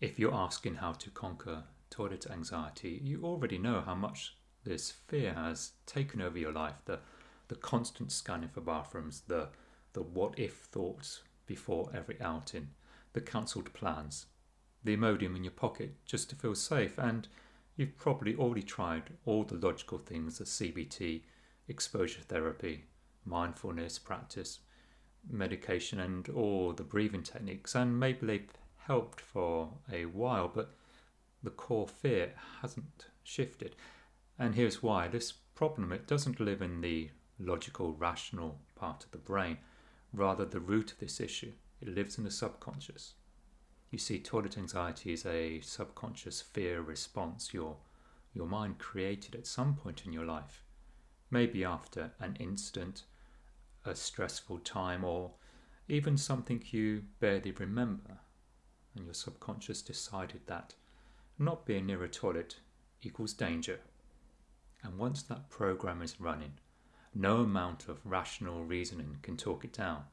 If you're asking how to conquer toilet anxiety, you already know how much this fear has taken over your life. The constant scanning for bathrooms, the what if thoughts before every outing, the cancelled plans, the Imodium in your pocket just to feel safe, and you've probably already tried all the logical things, the CBT, exposure therapy, mindfulness practice, medication, and all the breathing techniques, and maybe they've helped for a while, but the core fear hasn't shifted. And here's why. This problem, it doesn't live in the logical, rational part of the brain. Rather, the root of this issue, it lives in the subconscious. You see, toilet anxiety is a subconscious fear response your mind created at some point in your life, maybe after an incident, a stressful time, or even something you barely remember. And your subconscious decided that not being near a toilet equals danger. And once that program is running, no amount of rational reasoning can talk it down,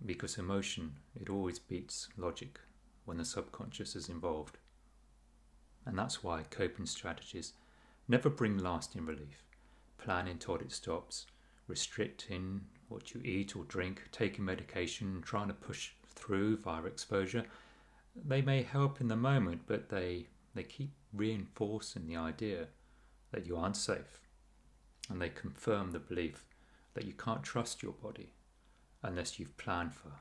because emotion, it always beats logic when the subconscious is involved. And that's why coping strategies never bring lasting relief. Planning toilet stops, restricting what you eat or drink, taking medication, trying to push through via exposure, they may help in the moment, but they keep reinforcing the idea that you aren't safe, and they confirm the belief that you can't trust your body unless you've planned for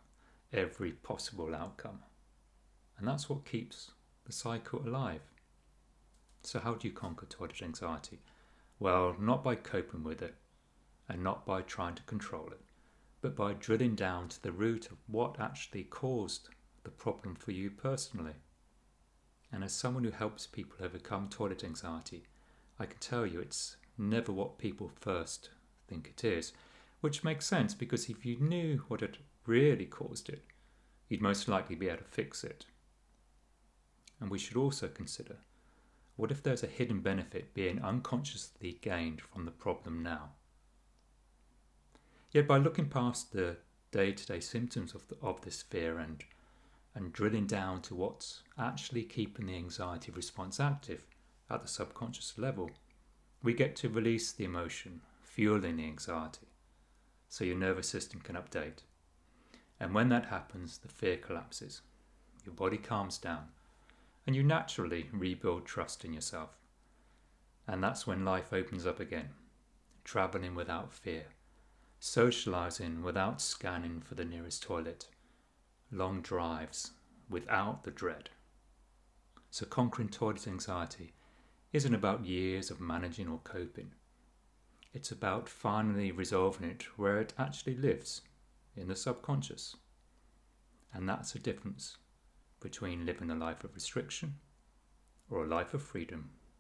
every possible outcome. And that's what keeps the cycle alive. So how do you conquer toilet anxiety? Well, not by coping with it, and not by trying to control it, but by drilling down to the root of what actually caused the problem for you personally. And as someone who helps people overcome toilet anxiety, I can tell you it's never what people first think it is, which makes sense because if you knew what had really caused it, you'd most likely be able to fix it. And we should also consider, what if there's a hidden benefit being unconsciously gained from the problem now? Yet by looking past the day-to-day symptoms of this fear and drilling down to what's actually keeping the anxiety response active at the subconscious level, we get to release the emotion fueling the anxiety, so your nervous system can update. And when that happens, the fear collapses, your body calms down, and you naturally rebuild trust in yourself. And that's when life opens up again, travelling without fear, socialising without scanning for the nearest toilet, long drives without the dread. So conquering toilet anxiety isn't about years of managing or coping. It's about finally resolving it where it actually lives, in the subconscious. And that's the difference between living a life of restriction or a life of freedom